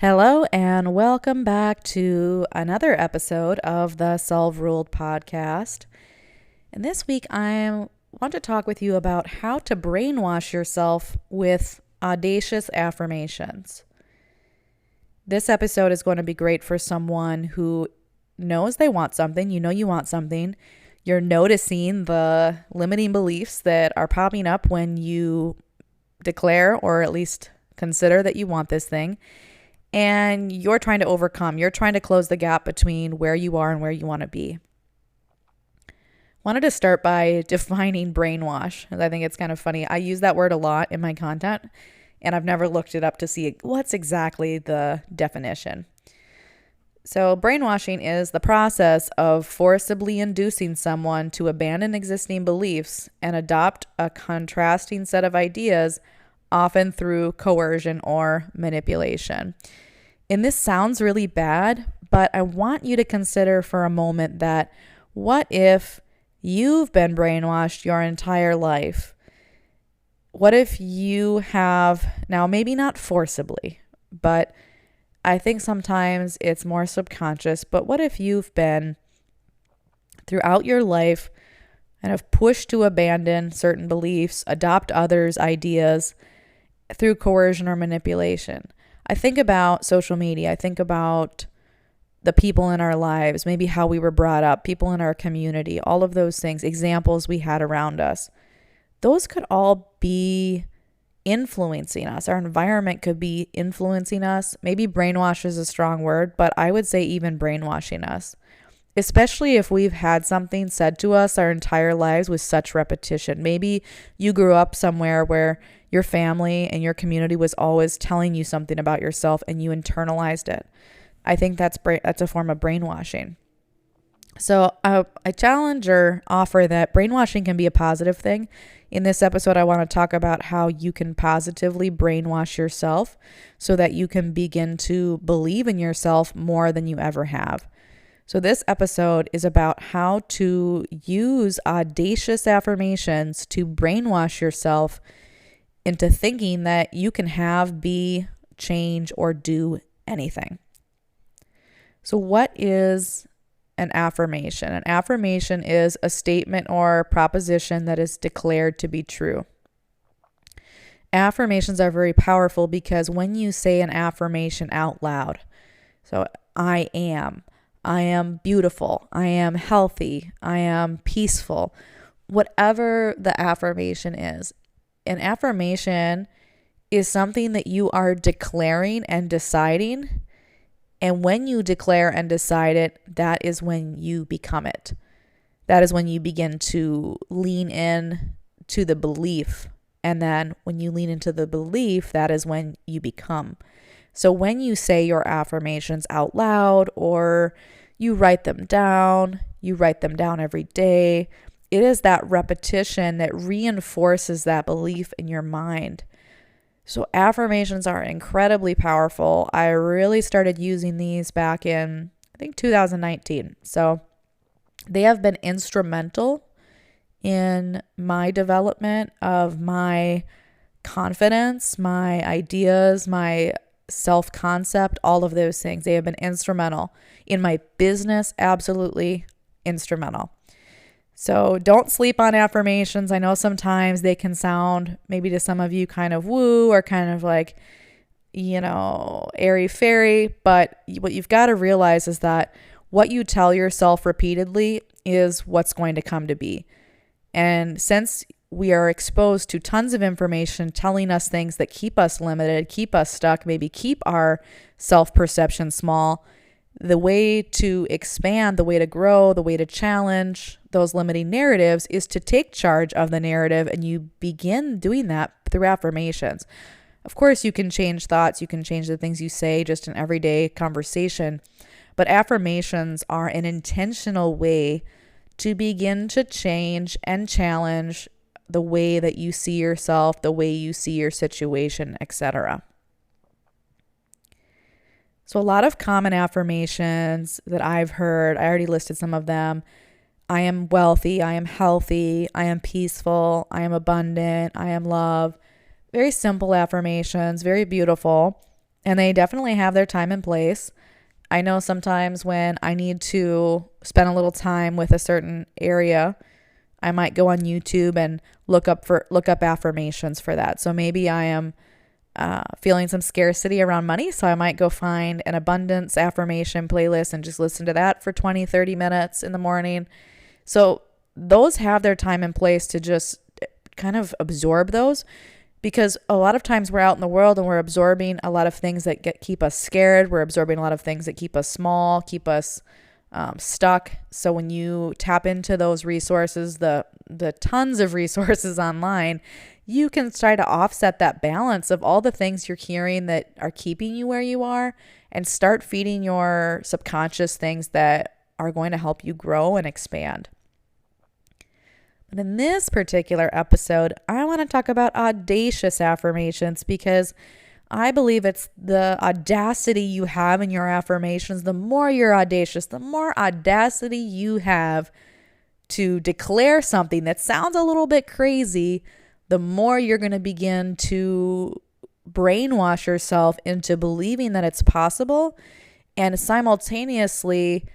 Hello, and welcome back to another episode of the Self-Ruled podcast. And this week, I want to talk with you about how to brainwash yourself with audacious affirmations. This episode is going to be great for someone who knows they want something. You know you want something. You're noticing the limiting beliefs that are popping up when you declare or at least consider that you want this thing. And you're trying to overcome. You're trying to close the gap between where you are and where you want to be. Wanted to start by defining brainwash. I think it's kind of funny. I use that word a lot in my content, and I've never looked it up to see what's exactly the definition. So brainwashing is the process of forcibly inducing someone to abandon existing beliefs and adopt a contrasting set of ideas, often through coercion or manipulation. And this sounds really bad, but I want you to consider for a moment that what if you've been brainwashed your entire life? What if you have, now maybe not forcibly, but I think sometimes it's more subconscious, but what if you've been throughout your life and have pushed to abandon certain beliefs, adopt others' ideas, through coercion or manipulation? I think about social media. I think about the people in our lives, maybe how we were brought up, people in our community, all of those things, examples we had around us. Those could all be influencing us. Our environment could be influencing us. Maybe brainwash is a strong word, but I would say even brainwashing us, especially if we've had something said to us our entire lives with such repetition. Maybe you grew up somewhere where your family and your community was always telling you something about yourself and you internalized it. I think that's a form of brainwashing. So I challenge or offer that brainwashing can be a positive thing. In this episode, I want to talk about how you can positively brainwash yourself so that you can begin to believe in yourself more than you ever have. So this episode is about how to use audacious affirmations to brainwash yourself into thinking that you can have, be, change, or do anything. So what is an affirmation? An affirmation is a statement or proposition that is declared to be true. Affirmations are very powerful because when you say an affirmation out loud, so I am beautiful, I am healthy, I am peaceful, whatever the affirmation is, an affirmation is something that you are declaring and deciding. And when you declare and decide it, that is when you become it. That is when you begin to lean in to the belief. And then when you lean into the belief, that is when you become. So when you say your affirmations out loud or you write them down every day, it is that repetition that reinforces that belief in your mind. So affirmations are incredibly powerful. I really started using these back in, I think, 2019. So they have been instrumental in my development of my confidence, my ideas, my self-concept, all of those things. They have been instrumental in my business, absolutely instrumental. So don't sleep on affirmations. I know sometimes they can sound, maybe to some of you, kind of woo or kind of like, airy-fairy. But what you've got to realize is that what you tell yourself repeatedly is what's going to come to be. And since we are exposed to tons of information telling us things that keep us limited, keep us stuck, maybe keep our self-perception small, the way to expand, the way to grow, the way to challenge those limiting narratives is to take charge of the narrative, and you begin doing that through affirmations. Of course, you can change thoughts, you can change the things you say just in everyday conversation, but affirmations are an intentional way to begin to change and challenge the way that you see yourself, the way you see your situation, etc. So a lot of common affirmations that I've heard, I already listed some of them. I am wealthy, I am healthy, I am peaceful, I am abundant, I am love. Very simple affirmations, very beautiful. And they definitely have their time and place. I know sometimes when I need to spend a little time with a certain area, I might go on YouTube and look up affirmations for that. So maybe I am feeling some scarcity around money. So I might go find an abundance affirmation playlist and just listen to that for 20, 30 minutes in the morning. So those have their time and place to just kind of absorb those, because a lot of times we're out in the world and we're absorbing a lot of things that keep us scared. We're absorbing a lot of things that keep us small, keep us stuck. So when you tap into those resources, the tons of resources online, you can try to offset that balance of all the things you're hearing that are keeping you where you are, and start feeding your subconscious things that are going to help you grow and expand. But in this particular episode, I want to talk about audacious affirmations, because I believe it's the audacity you have in your affirmations. The more you're audacious, the more audacity you have to declare something that sounds a little bit crazy, the more you're going to begin to brainwash yourself into believing that it's possible. And simultaneously,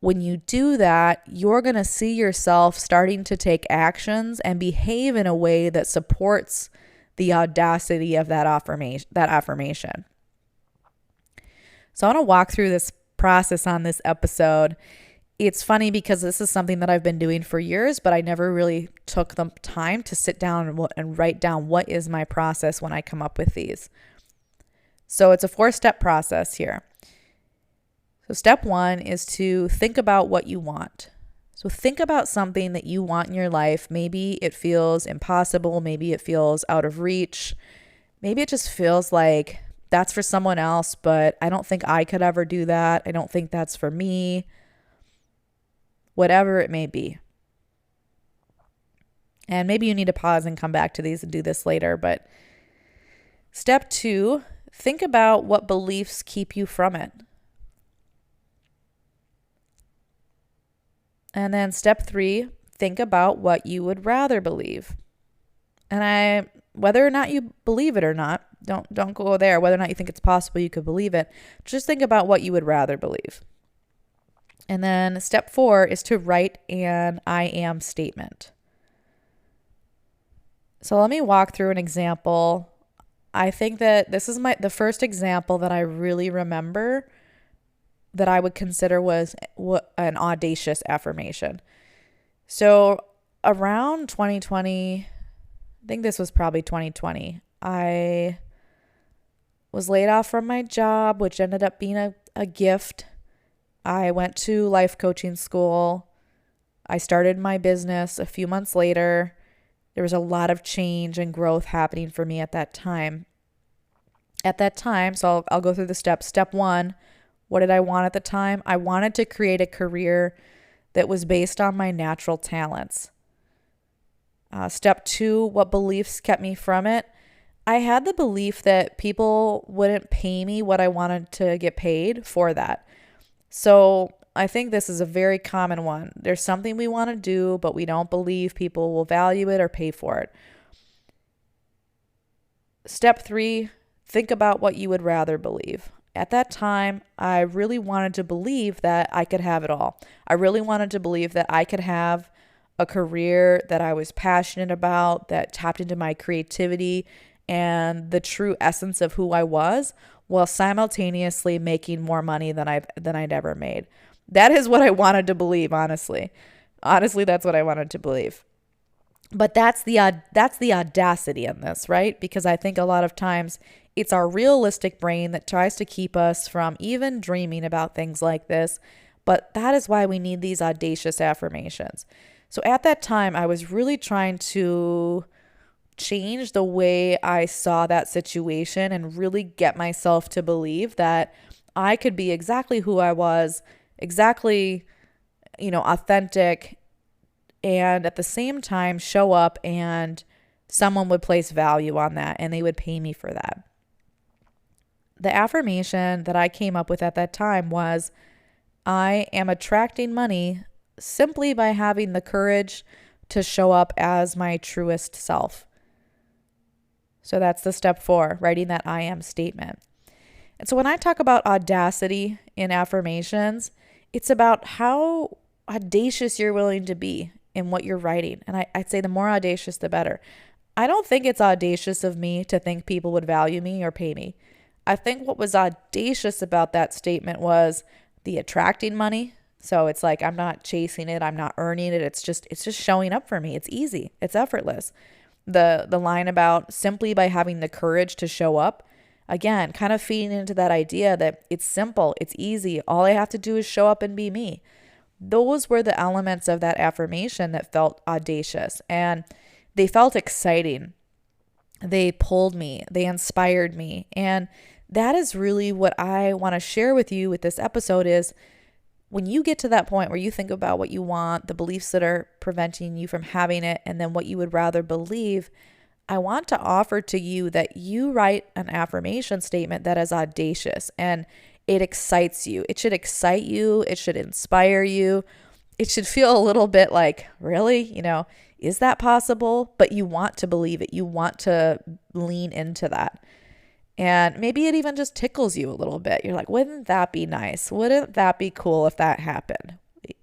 when you do that, you're going to see yourself starting to take actions and behave in a way that supports the audacity of that affirmation. So I want to walk through this process on this episode. It's funny because this is something that I've been doing for years, but I never really took the time to sit down and write down what is my process when I come up with these. So it's a 4-step process here. So step 1 is to think about what you want. So think about something that you want in your life. Maybe it feels impossible. Maybe it feels out of reach. Maybe it just feels like that's for someone else, but I don't think I could ever do that. I don't think that's for me. Whatever it may be. And maybe you need to pause and come back to these and do this later. But step 2, think about what beliefs keep you from it. And then step 3, think about what you would rather believe. And whether or not you believe it or not, don't go there. Whether or not you think it's possible you could believe it, just think about what you would rather believe. And then step 4 is to write an I am statement. So let me walk through an example. I think that this is the first example that I really remember that I would consider was an audacious affirmation. So around 2020, I think this was probably 2020, I was laid off from my job, which ended up being a gift. I went to life coaching school. I started my business a few months later. There was a lot of change and growth happening for me at that time. So I'll go through the steps. Step 1, what did I want at the time? I wanted to create a career that was based on my natural talents. Step 2, what beliefs kept me from it? I had the belief that people wouldn't pay me what I wanted to get paid for that. So I think this is a very common one. There's something we want to do, but we don't believe people will value it or pay for it. Step 3, think about what you would rather believe. At that time, I really wanted to believe that I could have it all. I really wanted to believe that I could have a career that I was passionate about, that tapped into my creativity and the true essence of who I was, while simultaneously making more money than I'd ever made. That is what I wanted to believe, honestly. Honestly, that's what I wanted to believe. But that's the audacity in this, right? Because I think a lot of times it's our realistic brain that tries to keep us from even dreaming about things like this. But that is why we need these audacious affirmations. So at that time, I was really trying to change the way I saw that situation and really get myself to believe that I could be exactly who I was, exactly, authentic, and at the same time show up and someone would place value on that and they would pay me for that. The affirmation that I came up with at that time was, I am attracting money simply by having the courage to show up as my truest self. So that's the step 4, writing that I am statement. And so when I talk about audacity in affirmations, it's about how audacious you're willing to be in what you're writing. And I'd say the more audacious, the better. I don't think it's audacious of me to think people would value me or pay me. I think what was audacious about that statement was the attracting money. So it's like I'm not chasing it, I'm not earning it. It's just showing up for me. It's easy. It's effortless. The line about simply by having the courage to show up, again, kind of feeding into that idea that it's simple, it's easy. All I have to do is show up and be me. Those were the elements of that affirmation that felt audacious, and they felt exciting. They pulled me, they inspired me. And that is really what I want to share with you with this episode is when you get to that point where you think about what you want, the beliefs that are preventing you from having it, and then what you would rather believe, I want to offer to you that you write an affirmation statement that is audacious and it excites you. It should excite you. It should inspire you. It should feel a little bit like, really? Is that possible? But you want to believe it. You want to lean into that. And maybe it even just tickles you a little bit. You're like, wouldn't that be nice? Wouldn't that be cool if that happened?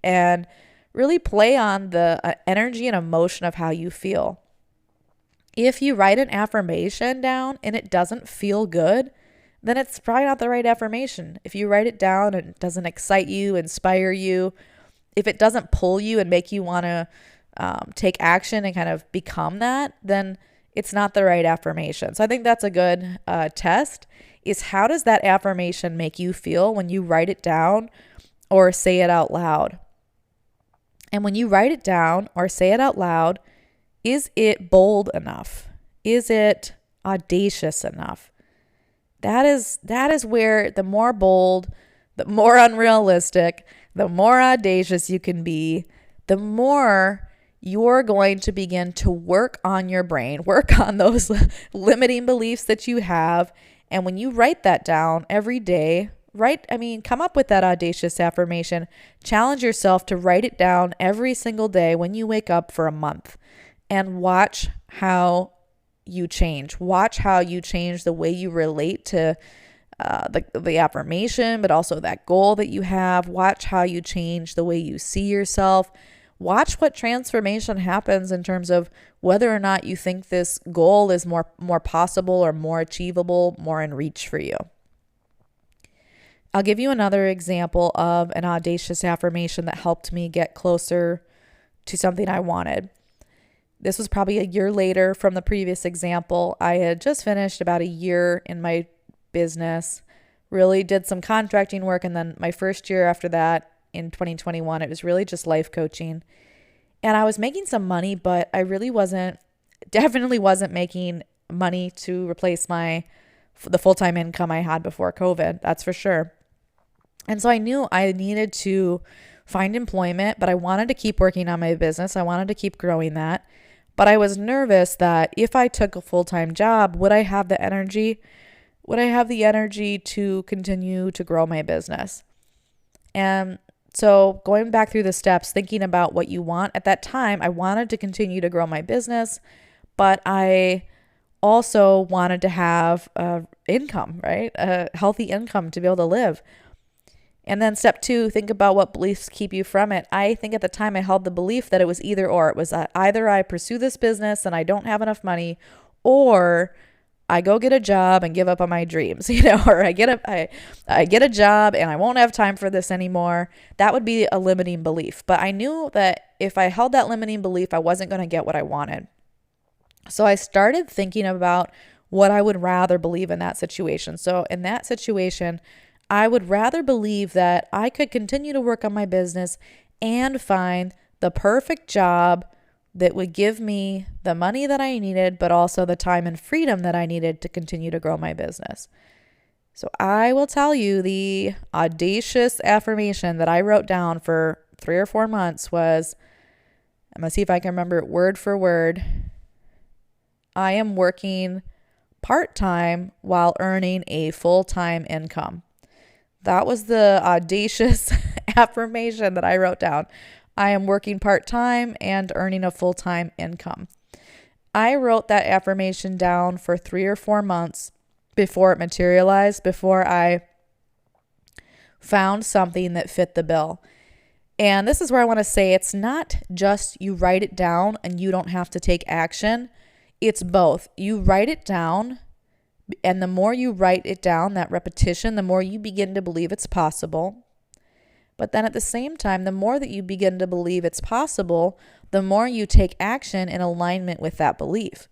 And really play on the energy and emotion of how you feel. If you write an affirmation down and it doesn't feel good, then it's probably not the right affirmation. If you write it down and it doesn't excite you, inspire you, if it doesn't pull you and make you want to take action and kind of become that, then it's not the right affirmation. So I think that's a good test is how does that affirmation make you feel when you write it down or say it out loud? And when you write it down or say it out loud, is it bold enough? Is it audacious enough? That is where the more bold, the more unrealistic, the more audacious you can be, the more you're going to begin to work on your brain, work on those limiting beliefs that you have. And when you write that down every day, come up with that audacious affirmation, challenge yourself to write it down every single day when you wake up for a month and watch how you change. Watch how you change the way you relate to the affirmation, but also that goal that you have. Watch how you change the way you see yourself. Watch what transformation happens in terms of whether or not you think this goal is more possible or more achievable, more in reach for you. I'll give you another example of an audacious affirmation that helped me get closer to something I wanted. This was probably a year later from the previous example. I had just finished about a year in my business, really did some contracting work, and then my first year after that, in 2021, it was really just life coaching. And I was making some money, but I really definitely wasn't making money to replace the full-time income I had before COVID, that's for sure. And so I knew I needed to find employment, but I wanted to keep working on my business. I wanted to keep growing that. But I was nervous that if I took a full-time job, would I have the energy? Would I have the energy to continue to grow my business? And so going back through the steps, thinking about what you want at that time, I wanted to continue to grow my business, but I also wanted to have income, right? A healthy income to be able to live. And then step 2, think about what beliefs keep you from it. I think at the time I held the belief that it was either or. It was either I pursue this business and I don't have enough money, or I go get a job and give up on my dreams, or I get a job and I won't have time for this anymore. That would be a limiting belief. But I knew that if I held that limiting belief, I wasn't going to get what I wanted. So I started thinking about what I would rather believe in that situation. So in that situation, I would rather believe that I could continue to work on my business and find the perfect job that would give me the money that I needed, but also the time and freedom that I needed to continue to grow my business. So I will tell you the audacious affirmation that I wrote down for 3 or 4 months was, I'm going to see if I can remember it word for word. I am working part-time while earning a full-time income. That was the audacious affirmation that I wrote down. I am working part-time and earning a full-time income. I wrote that affirmation down for 3 or 4 months before it materialized, before I found something that fit the bill. And this is where I want to say it's not just you write it down and you don't have to take action. It's both. You write it down, and the more you write it down, that repetition, the more you begin to believe it's possible. But then at the same time, the more that you begin to believe it's possible, the more you take action in alignment with that belief.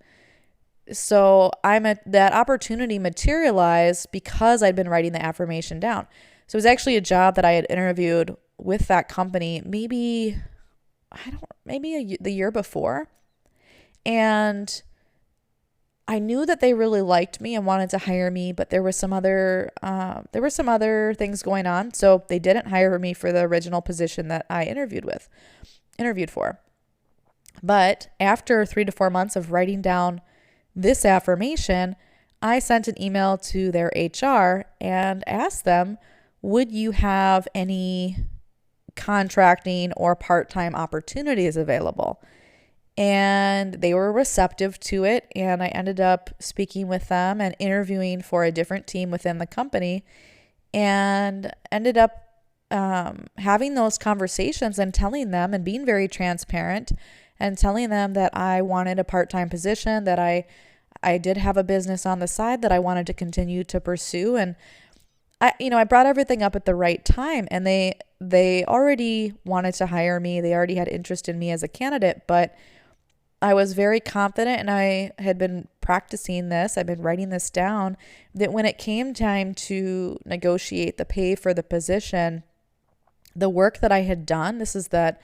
So that opportunity materialized because I'd been writing the affirmation down. So it was actually a job that I had interviewed with that company maybe the year before. And I knew that they really liked me and wanted to hire me, but there were some other things going on. So they didn't hire me for the original position that I interviewed for. But after 3 to 4 months of writing down this affirmation, I sent an email to their HR and asked them, would you have any contracting or part-time opportunities available? And they were receptive to it. And I ended up speaking with them and interviewing for a different team within the company, and ended up having those conversations and telling them and being very transparent and telling them that I wanted a part-time position, that I did have a business on the side that I wanted to continue to pursue. And I brought everything up at the right time, and they already wanted to hire me. They already had interest in me as a candidate, but I was very confident, and I had been practicing this. I've been writing this down, that when it came time to negotiate the pay for the position, the work that I had done, this is that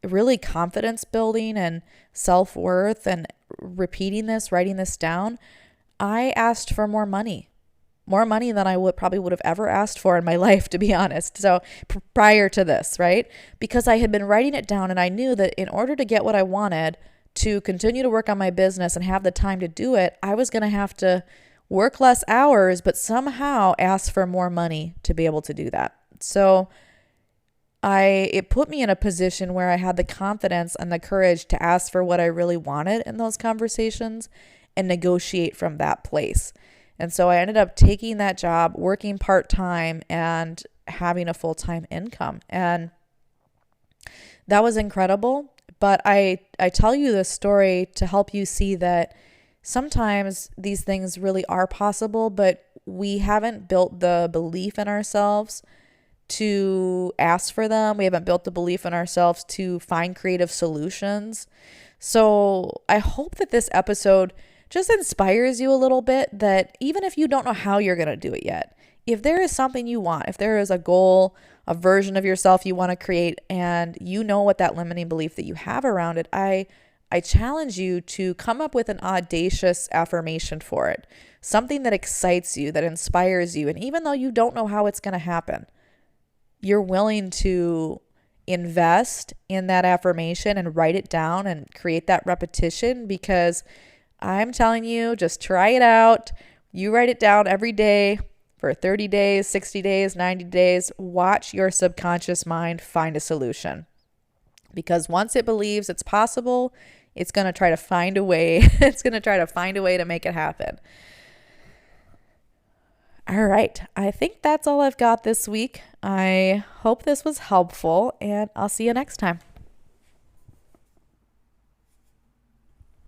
really confidence building and self-worth and repeating this, writing this down, I asked for more money than I would have ever asked for in my life, to be honest. So prior to this, right? Because I had been writing it down, and I knew that in order to get what I wanted, to continue to work on my business and have the time to do it, I was going to have to work less hours, but somehow ask for more money to be able to do that. So it put me in a position where I had the confidence and the courage to ask for what I really wanted in those conversations and negotiate from that place. And so I ended up taking that job, working part-time, and having a full-time income. And that was incredible. But I tell you this story to help you see that sometimes these things really are possible, but we haven't built the belief in ourselves to ask for them. We haven't built the belief in ourselves to find creative solutions. So I hope that this episode just inspires you a little bit, that even if you don't know how you're going to do it yet, if there is something you want, if there is a goal, a version of yourself you want to create, and you know what that limiting belief that you have around it, I challenge you to come up with an audacious affirmation for it, something that excites you, that inspires you. And even though you don't know how it's going to happen, you're willing to invest in that affirmation and write it down and create that repetition, because I'm telling you, just try it out. You write it down every day for 30 days, 60 days, 90 days. Watch your subconscious mind find a solution. Because once it believes it's possible, it's going to try to find a way. It's going to try to find a way to make it happen. All right. I think that's all I've got this week. I hope this was helpful, and I'll see you next time.